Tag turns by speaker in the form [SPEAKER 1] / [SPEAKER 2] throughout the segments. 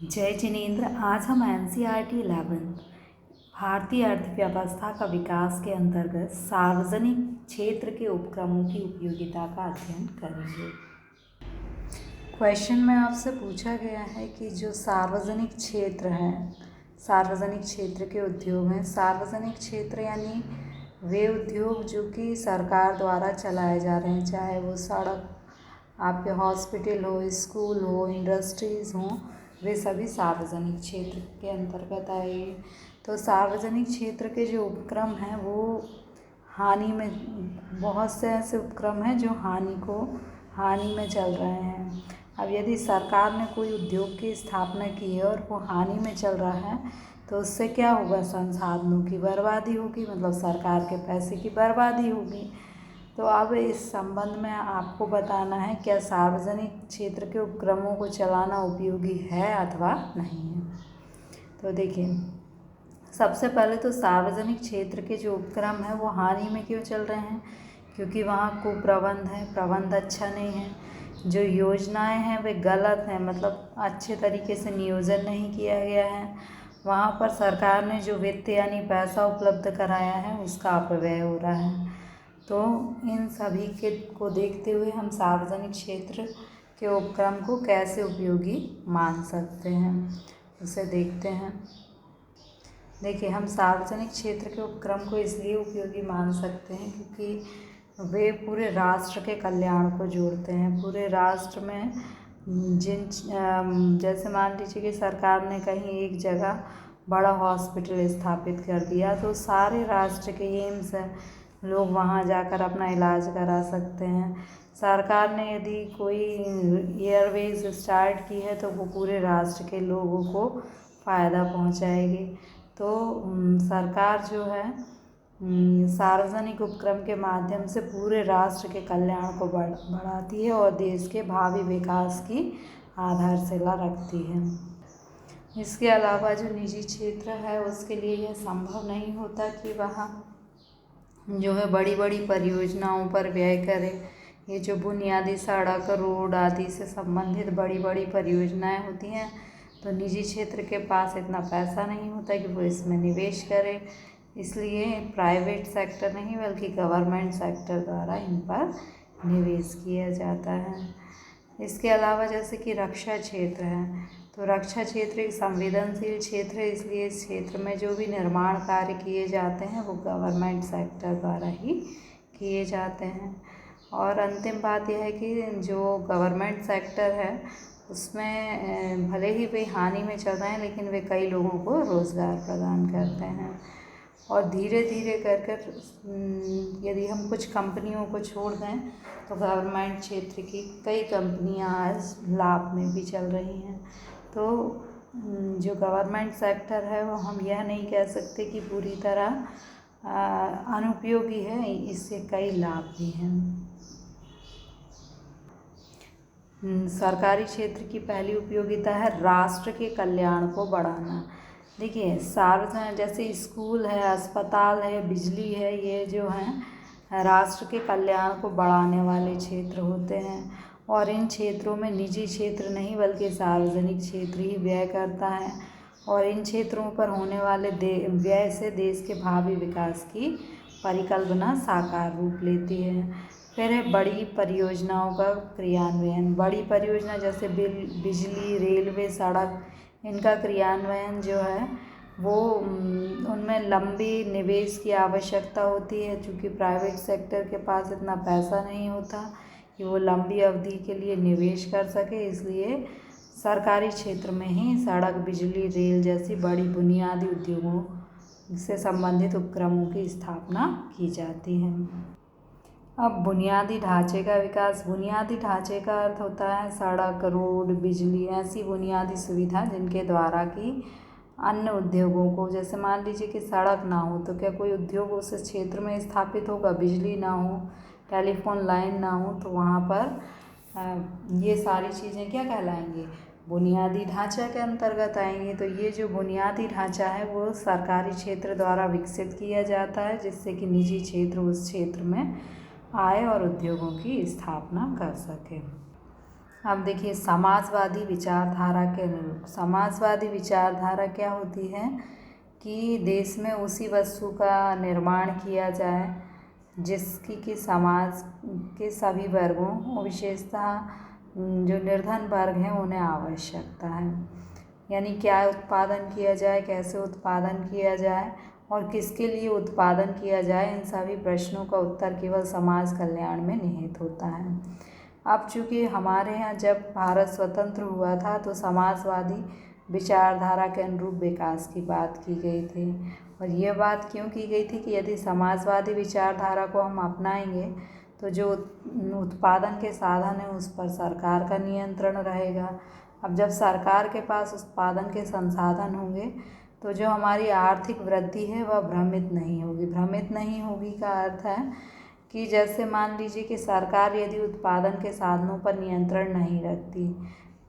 [SPEAKER 1] जय जिनेंद्र। आज हम NCERT 11 भारतीय अर्थव्यवस्था का विकास के अंतर्गत सार्वजनिक क्षेत्र के उपक्रमों की उपयोगिता का अध्ययन करेंगे। क्वेश्चन में आपसे पूछा गया है कि जो सार्वजनिक क्षेत्र है, सार्वजनिक क्षेत्र के उद्योग हैं। सार्वजनिक क्षेत्र यानी वे उद्योग जो कि सरकार द्वारा चलाए जा रहे हैं, चाहे वो सड़क, आपके हॉस्पिटल हो, स्कूल हो, इंडस्ट्रीज़ हों, वे सभी सार्वजनिक क्षेत्र के अंतर्गत आएंगे। तो सार्वजनिक क्षेत्र के जो उपक्रम हैं वो हानि में, बहुत से ऐसे उपक्रम हैं जो हानि में चल रहे हैं। अब यदि सरकार ने कोई उद्योग की स्थापना की है और वो हानि में चल रहा है तो उससे क्या होगा? संसाधनों की बर्बादी होगी, मतलब सरकार के पैसे की बर्बादी होगी। तो अब इस संबंध में आपको बताना है क्या सार्वजनिक क्षेत्र के उपक्रमों को चलाना उपयोगी है अथवा नहीं है। तो देखिए, सबसे पहले तो सार्वजनिक क्षेत्र के जो उपक्रम हैं वो हानि में क्यों चल रहे हैं? क्योंकि वहाँ कुप्रबंध है, प्रबंध अच्छा नहीं है, जो योजनाएं हैं वे गलत हैं, मतलब अच्छे तरीके से नियोजन नहीं किया गया है। वहाँ पर सरकार ने जो वित्त यानी पैसा उपलब्ध कराया है उसका अपव्यय हो रहा है। तो इन सभी को देखते हुए हम सार्वजनिक क्षेत्र के उपक्रम को कैसे उपयोगी मान सकते हैं, उसे देखते हैं। देखिए, हम सार्वजनिक क्षेत्र के उपक्रम को इसलिए उपयोगी मान सकते हैं क्योंकि वे पूरे राष्ट्र के कल्याण को जोड़ते हैं। पूरे राष्ट्र में जैसे मान लीजिए कि सरकार ने कहीं एक जगह बड़ा हॉस्पिटल स्थापित कर दिया तो सारे राष्ट्र के एम्स लोग वहाँ जाकर अपना इलाज करा सकते हैं। सरकार ने यदि कोई एयरवेज स्टार्ट की है तो वो पूरे राष्ट्र के लोगों को फ़ायदा पहुँचाएगी। तो सरकार जो है सार्वजनिक उपक्रम के माध्यम से पूरे राष्ट्र के कल्याण को बढ़ाती है और देश के भावी विकास की आधारशिला रखती है। इसके अलावा जो निजी क्षेत्र है उसके लिए यह संभव नहीं होता कि वह जो है बड़ी बड़ी परियोजनाओं पर व्यय करे। ये जो बुनियादी सड़क, रोड आदि से संबंधित बड़ी बड़ी परियोजनाएं होती हैं तो निजी क्षेत्र के पास इतना पैसा नहीं होता कि वो इसमें निवेश करे, इसलिए प्राइवेट सेक्टर नहीं बल्कि गवर्नमेंट सेक्टर द्वारा इन पर निवेश किया जाता है। इसके अलावा जैसे कि रक्षा क्षेत्र है, तो रक्षा क्षेत्र एक संवेदनशील क्षेत्र है, इसलिए इस क्षेत्र में जो भी निर्माण कार्य किए जाते हैं वो गवर्नमेंट सेक्टर द्वारा ही किए जाते हैं। और अंतिम बात यह है कि जो गवर्नमेंट सेक्टर है उसमें भले ही वे हानि में चल रहे हैं लेकिन वे कई लोगों को रोज़गार प्रदान करते हैं। और धीरे धीरे कर यदि हम कुछ कंपनियों को छोड़ दें तो गवर्नमेंट क्षेत्र की कई कंपनियां आज लाभ में भी चल रही हैं। तो जो गवर्नमेंट सेक्टर है वो हम यह नहीं कह सकते कि पूरी तरह अनुपयोगी है, इससे कई लाभ भी हैं। सरकारी क्षेत्र की पहली उपयोगिता है राष्ट्र के कल्याण को बढ़ाना। देखिए, सार्वजनिक जैसे स्कूल है, अस्पताल है, बिजली है, ये जो हैं राष्ट्र के कल्याण को बढ़ाने वाले क्षेत्र होते हैं और इन क्षेत्रों में निजी क्षेत्र नहीं बल्कि सार्वजनिक क्षेत्र ही व्यय करता है और इन क्षेत्रों पर होने वाले व्यय से देश के भावी विकास की परिकल्पना साकार रूप लेती है। फिर है बड़ी परियोजनाओं का क्रियान्वयन। बड़ी परियोजना जैसे बिजली, रेलवे, सड़क, इनका क्रियान्वयन जो है वो उनमें लंबी निवेश की आवश्यकता होती है, क्योंकि प्राइवेट सेक्टर के पास इतना पैसा नहीं होता कि वो लंबी अवधि के लिए निवेश कर सके, इसलिए सरकारी क्षेत्र में ही सड़क, बिजली, रेल जैसी बड़ी बुनियादी उद्योगों से संबंधित उपक्रमों की स्थापना की जाती है। अब बुनियादी ढांचे का विकास। बुनियादी ढांचे का अर्थ होता है सड़क, रोड, बिजली, ऐसी बुनियादी सुविधा जिनके द्वारा कि अन्य उद्योगों को, जैसे मान लीजिए कि सड़क ना हो तो क्या कोई उद्योग उस क्षेत्र में स्थापित होगा? बिजली ना हो, टेलीफोन लाइन ना हो तो वहाँ पर ये सारी चीज़ें क्या कहलाएंगी? बुनियादी ढांचा के अंतर्गत आएंगी। तो ये जो बुनियादी ढांचा है वो सरकारी क्षेत्र द्वारा विकसित किया जाता है जिससे कि निजी क्षेत्र उस क्षेत्र में आए और उद्योगों की स्थापना कर सके। अब देखिए समाजवादी विचारधारा के अनुरूप। समाजवादी विचारधारा क्या होती है कि देश में उसी वस्तु का निर्माण किया जाए जिसकी कि समाज के सभी वर्गों, विशेषतः जो निर्धन वर्ग हैं, उन्हें आवश्यकता है। यानी क्या उत्पादन किया जाए, कैसे उत्पादन किया जाए और किसके लिए उत्पादन किया जाए, इन सभी प्रश्नों का उत्तर केवल समाज कल्याण में निहित होता है। अब चूँकि हमारे यहाँ जब भारत स्वतंत्र हुआ था तो समाजवादी विचारधारा के अनुरूप विकास की बात की गई थी। और ये बात क्यों की गई थी कि यदि समाजवादी विचारधारा को हम अपनाएंगे तो जो उत्पादन के साधन हैं उस पर सरकार का नियंत्रण रहेगा। अब जब सरकार के पास उत्पादन के संसाधन होंगे तो जो हमारी आर्थिक वृद्धि है वह भ्रमित नहीं होगी। भ्रमित नहीं होगी का अर्थ है कि जैसे मान लीजिए कि सरकार यदि उत्पादन के साधनों पर नियंत्रण नहीं रखती,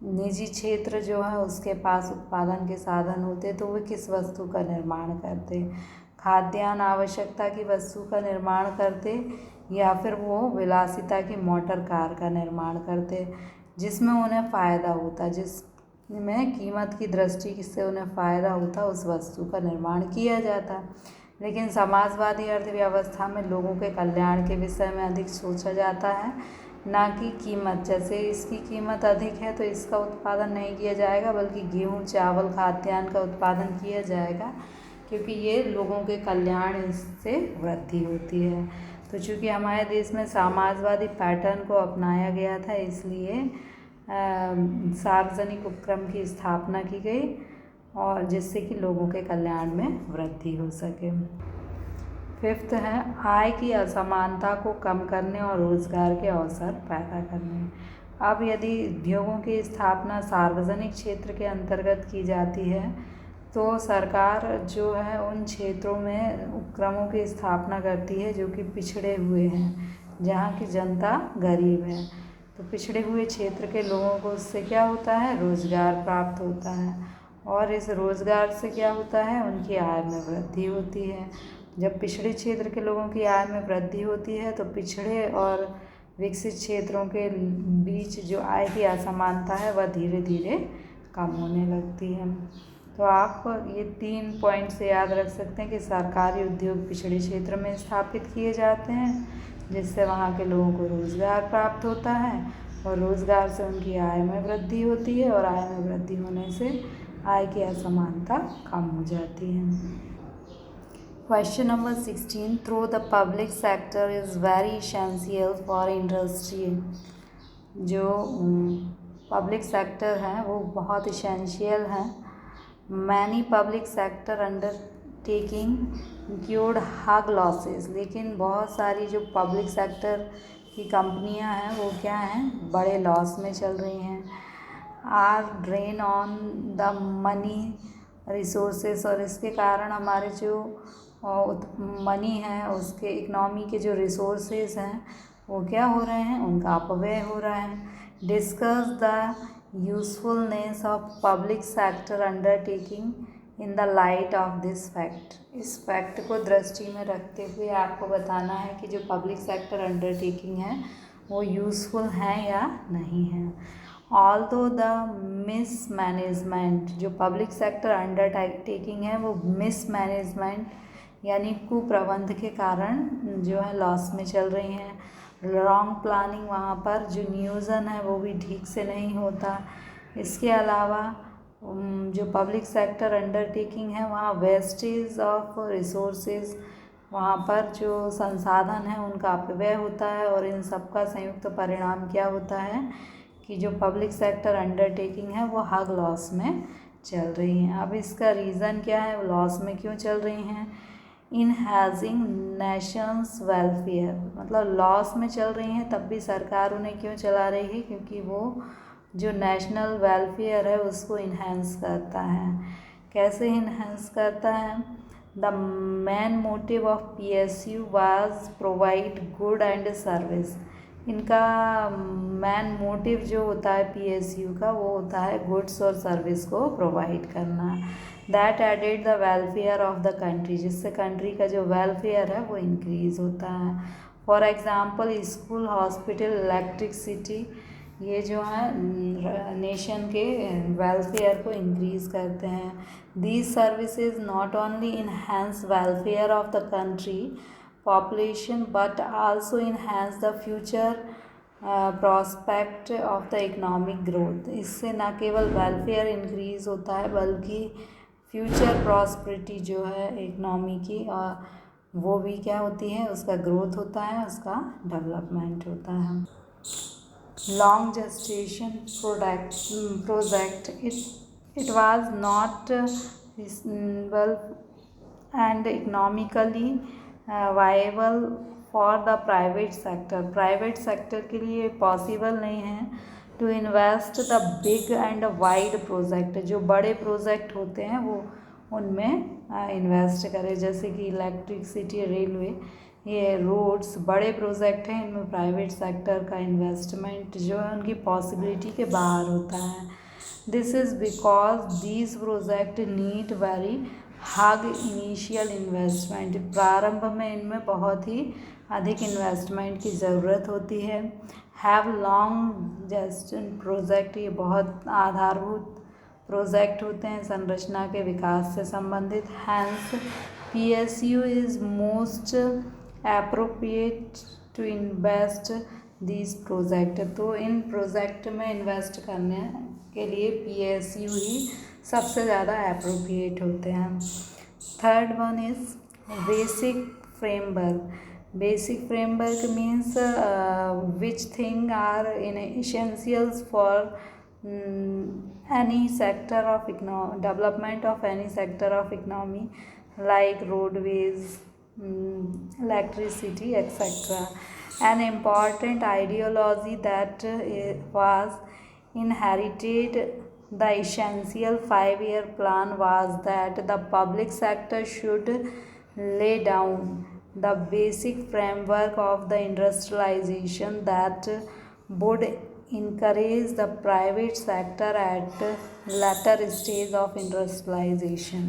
[SPEAKER 1] निजी क्षेत्र जो है उसके पास उत्पादन के साधन होते तो वे किस वस्तु का निर्माण करते, खाद्यान्न आवश्यकता की वस्तु का निर्माण करते या फिर वो विलासिता की मोटर कार का निर्माण करते जिसमें उन्हें फ़ायदा होता, जिसमें कीमत की दृष्टि से उन्हें फ़ायदा होता, उस वस्तु का निर्माण किया जाता। लेकिन समाजवादी अर्थव्यवस्था में लोगों के कल्याण के विषय में अधिक सोचा जाता है, ना कि कीमत। जैसे इसकी कीमत अधिक है तो इसका उत्पादन नहीं किया जाएगा, बल्कि गेहूँ, चावल, खाद्यान्न का उत्पादन किया जाएगा क्योंकि ये लोगों के कल्याण, इससे वृद्धि होती है। तो चूँकि हमारे देश में समाजवादी पैटर्न को अपनाया गया था, इसलिए सार्वजनिक उपक्रम की स्थापना की गई और जिससे कि लोगों के कल्याण में वृद्धि हो सके। फिफ्थ है आय की असमानता को कम करने और रोजगार के अवसर पैदा करने। अब यदि उद्योगों की स्थापना सार्वजनिक क्षेत्र के अंतर्गत की जाती है तो सरकार जो है उन क्षेत्रों में उपक्रमों की स्थापना करती है जो कि पिछड़े हुए हैं, जहाँ की जनता गरीब है। तो पिछड़े हुए क्षेत्र के लोगों को उससे क्या होता है, रोजगार प्राप्त होता है और इस रोजगार से क्या होता है, उनकी आय में वृद्धि होती है। जब पिछड़े क्षेत्र के लोगों की आय में वृद्धि होती है तो पिछड़े और विकसित क्षेत्रों के बीच जो आय की असमानता है वह धीरे धीरे कम होने लगती है। तो आप ये 3 पॉइंट से याद रख सकते हैं कि सरकारी उद्योग पिछड़े क्षेत्र में स्थापित किए जाते हैं जिससे वहाँ के लोगों को रोज़गार प्राप्त होता है और रोज़गार से उनकी आय में वृद्धि होती है और आय में वृद्धि होने से आय की असमानता कम हो जाती है। Question number 16. Through the public sector is very essential for industry. जो पब्लिक सेक्टर है वो बहुत इसेंशियल है। Many public sector undertaking include huge losses. लेकिन बहुत सारी जो पब्लिक सेक्टर की कंपनियां हैं वो क्या हैं, बड़े लॉस में चल रही हैं। Are drain on the money resources, और इसके कारण हमारे जो मनी है, उसके इकनॉमी के जो रिसोर्सेज हैं वो क्या हो रहे हैं, उनका अपव्यय हो रहा है। Discuss the usefulness of public sector undertaking in the light of this fact. इस फैक्ट को दृष्टि में रखते हुए आपको बताना है कि जो पब्लिक सेक्टर अंडरटेकिंग है वो यूजफुल हैं या नहीं है। ऑल्दो द मिसमैनेजमेंट, जो पब्लिक सेक्टर अंडरटेकिंग है वो मिसमैनेजमेंट यानी कुप्रबंध के कारण जो है लॉस में चल रही हैं। रॉन्ग प्लानिंग, वहाँ पर जो नियोजन है वो भी ठीक से नहीं होता। इसके अलावा जो पब्लिक सेक्टर अंडरटेकिंग है वहाँ वेस्टेज ऑफ रिसोर्सेज, वहाँ पर जो संसाधन है उनका अपव्यय होता है और इन सब का संयुक्त परिणाम क्या होता है कि जो पब्लिक सेक्टर अंडरटेकिंग है वो हग लॉस में चल रही हैं। अब इसका रीज़न क्या है, लॉस में क्यों चल रही हैं। इनहैजिंग नेशंस वेलफेयर, मतलब लॉस में चल रही हैं तब भी सरकार उन्हें क्यों चला रही है, क्योंकि वो जो नेशनल वेलफेयर है उसको इन्हेंस करता है। कैसे इन्हेंस करता है, the main motive of PSU was provide good and service. इनका मेन मोटिव जो होता है PSU का वो होता है गुड्स और सर्विस को प्रोवाइड करना। That added the welfare of the country, जिससे कंट्री का जो वेलफेयर है वो इंक्रीज होता है। For example school, hospital, electricity, ये जो है नेशन के वेलफेयर को इंक्रीज करते हैं। These services not only enhance welfare of the country population but also enhance the future prospect of the economic growth. इससे न केवल वेलफेयर इंक्रीज होता है बल्कि फ्यूचर प्रॉस्पेरिटी जो है इकनॉमी की वो भी क्या होती है, उसका ग्रोथ होता है, उसका डेवलपमेंट होता है। Long gestation project it was not reasonable and economically viable for the private sector। Private sector के लिए पॉसिबल नहीं है to invest the big and wide project. जो बड़े प्रोजेक्ट होते हैं वो उनमें इन्वेस्ट करें, जैसे कि इलेक्ट्रिसिटी, रेलवे, ये रोड्स बड़े प्रोजेक्ट हैं। इनमें प्राइवेट सेक्टर का इन्वेस्टमेंट जो है उनकी पॉसिबिलिटी के बाहर होता है। This is because these project need very high initial investment. प्रारंभ में इनमें बहुत ही अधिक इन्वेस्टमेंट की ज़रूरत होती है। हैव लॉन्ग जेस्टेशन प्रोजेक्ट, ये बहुत आधारभूत प्रोजेक्ट होते हैं संरचना के विकास से संबंधित। Hence PSU is most appropriate to invest these project. तो इन प्रोजेक्ट में इन्वेस्ट करने के लिए PSU ही सबसे ज़्यादा एप्रोप्रिएट होते हैं। Third one is basic framework. Basic framework means which thing are in essentials for any sector of development of any sector of economy like roadways, electricity, etc. An important ideology that was inherited the essential 5-year plan was that the public sector should lay down the basic framework of the industrialization that would encourage the private sector at latter stage of industrialization।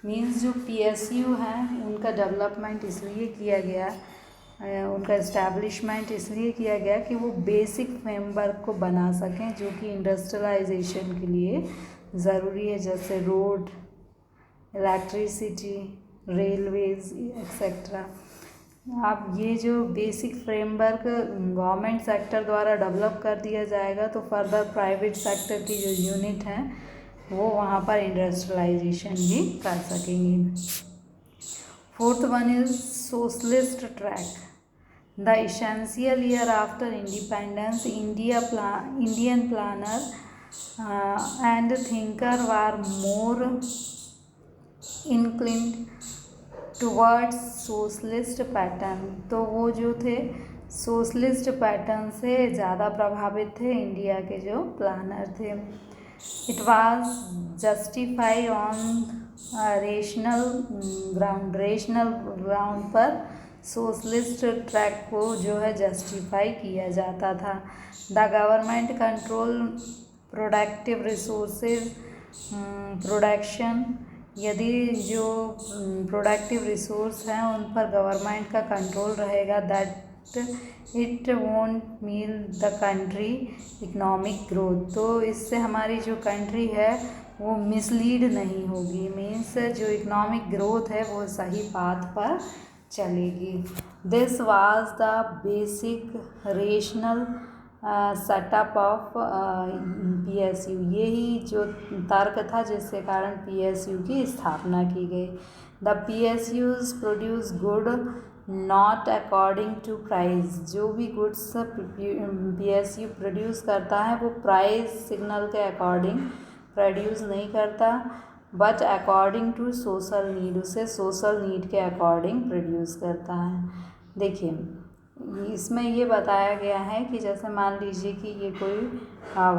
[SPEAKER 1] Means जो PSU हैं उनका development इसलिए किया गया, उनका establishment इसलिए किया गया कि वो बेसिक फ्रेमवर्क को बना सकें जो कि इंडस्ट्रियलाइजेशन के लिए ज़रूरी है, जैसे रोड, इलेक्ट्रिसिटी, रेलवेज एक्सेट्रा। अब ये जो बेसिक फ्रेमवर्क गवर्नमेंट सेक्टर द्वारा डेवलप कर दिया जाएगा तो फर्दर प्राइवेट सेक्टर की जो यूनिट हैं वो वहाँ पर इंडस्ट्रियलाइजेशन भी कर सकेंगी। Fourth one is socialist track. The essential year after independence, Indian planner and thinker were more inclined towards socialist pattern। तो वो जो थे सोशलिस्ट पैटर्न से ज़्यादा प्रभावित थे इंडिया के जो प्लानर थे। It was justify on rational ground पर सोशलिस्ट ट्रैक को जो है जस्टिफाई किया जाता था। The government control productive resources production. यदि जो प्रोडक्टिव रिसोर्स हैं उन पर गवर्नमेंट का कंट्रोल रहेगा, that it won't meal the country economic growth. तो इससे हमारी जो कंट्री है वो मिसलीड नहीं होगी, मीन्स जो इकोनॉमिक ग्रोथ है वो सही पाथ पर चलेगी। This was the basic rational setup of PSU। यही जो तर्क था जिसके कारण PSU की स्थापना की गई। The PSUs produce good not according to price. जो भी गुड्स PSU प्रोड्यूस करता है वो प्राइस सिग्नल के अकॉर्डिंग प्रोड्यूस नहीं करता, but according to social need, उसे सोशल नीड के अकॉर्डिंग प्रोड्यूस करता है। देखिए इसमें ये बताया गया है कि जैसे मान लीजिए कि ये कोई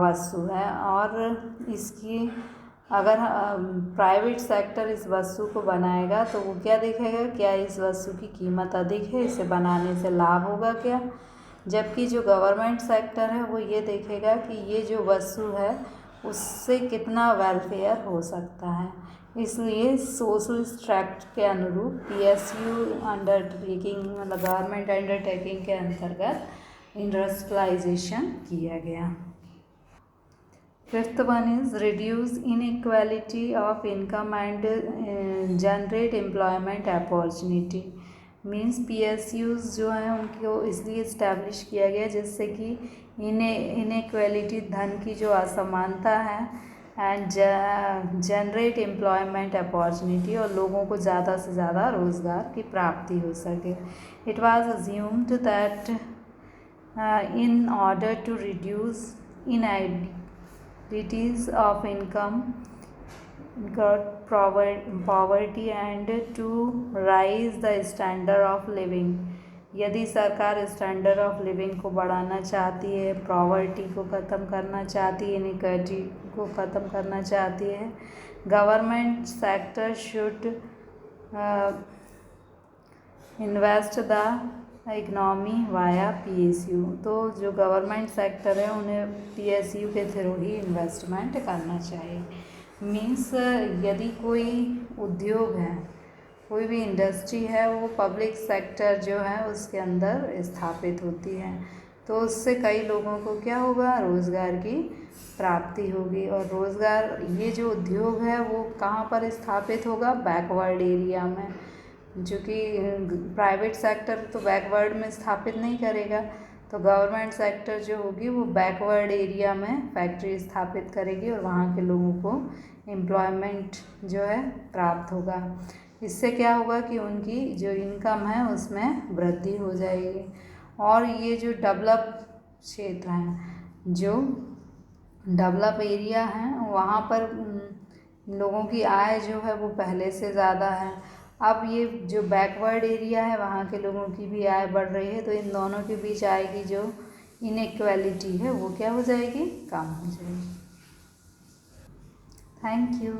[SPEAKER 1] वस्तु है और इसकी अगर प्राइवेट सेक्टर इस वस्तु को बनाएगा तो वो क्या देखेगा, क्या इस वस्तु की कीमत अधिक है, इसे बनाने से लाभ होगा क्या। जबकि जो गवर्नमेंट सेक्टर है वो ये देखेगा कि ये जो वस्तु है उससे कितना वेलफेयर हो सकता है। इसलिए सोशलिस्ट ट्रैक्ट के अनुरूप PSU अंडरटेकिंग मतलब गवर्नमेंट अंडरटेकिंग के अंतर्गत इंडस्ट्रियलाइजेशन किया गया। Fifth one is reduce inequality of income and generate employment opportunity. Means PSUs जो हैं उनको इसलिए इस्टेब्लिश किया गया जिससे कि इनइक्वालिटी, धन की जो असमानता है, एंड जनरेट एम्प्लॉयमेंट अपॉर्चुनिटी, और लोगों को ज़्यादा से ज़्यादा रोज़गार की प्राप्ति हो सके। It was assumed that in order to reduce inequalities of income, poverty and to rise the standard of living। यदि सरकार स्टैंडर्ड ऑफ लिविंग को बढ़ाना चाहती है, प्रॉवर्टी को ख़त्म करना चाहती है, इनइक्वालिटी को ख़त्म करना चाहती है, government sector should invest the economy via PSU। तो जो गवर्नमेंट सेक्टर है उन्हें PSU के थ्रू ही इन्वेस्टमेंट करना चाहिए। मीन्स यदि कोई उद्योग है, कोई भी इंडस्ट्री है, वो पब्लिक सेक्टर जो है उसके अंदर स्थापित होती है, तो उससे कई लोगों को क्या होगा, रोज़गार की प्राप्ति होगी। और रोज़गार, ये जो उद्योग है वो कहाँ पर स्थापित होगा, बैकवर्ड एरिया में, जो कि प्राइवेट सेक्टर तो बैकवर्ड में स्थापित नहीं करेगा, तो गवर्नमेंट सेक्टर जो होगी वो बैकवर्ड एरिया में फैक्ट्री स्थापित करेगी और वहाँ के लोगों को एम्प्लॉयमेंट जो है प्राप्त होगा। इससे क्या होगा कि उनकी जो इनकम है उसमें वृद्धि हो जाएगी। और ये जो डेवलप क्षेत्र हैं, जो डेवलप एरिया हैं, वहाँ पर लोगों की आय जो है वो पहले से ज़्यादा है। अब ये जो बैकवर्ड एरिया है वहाँ के लोगों की भी आय बढ़ रही है, तो इन दोनों के बीच आय की जो इनइक्वालिटी है वो क्या हो जाएगी, कम हो जाएगी। Thank you.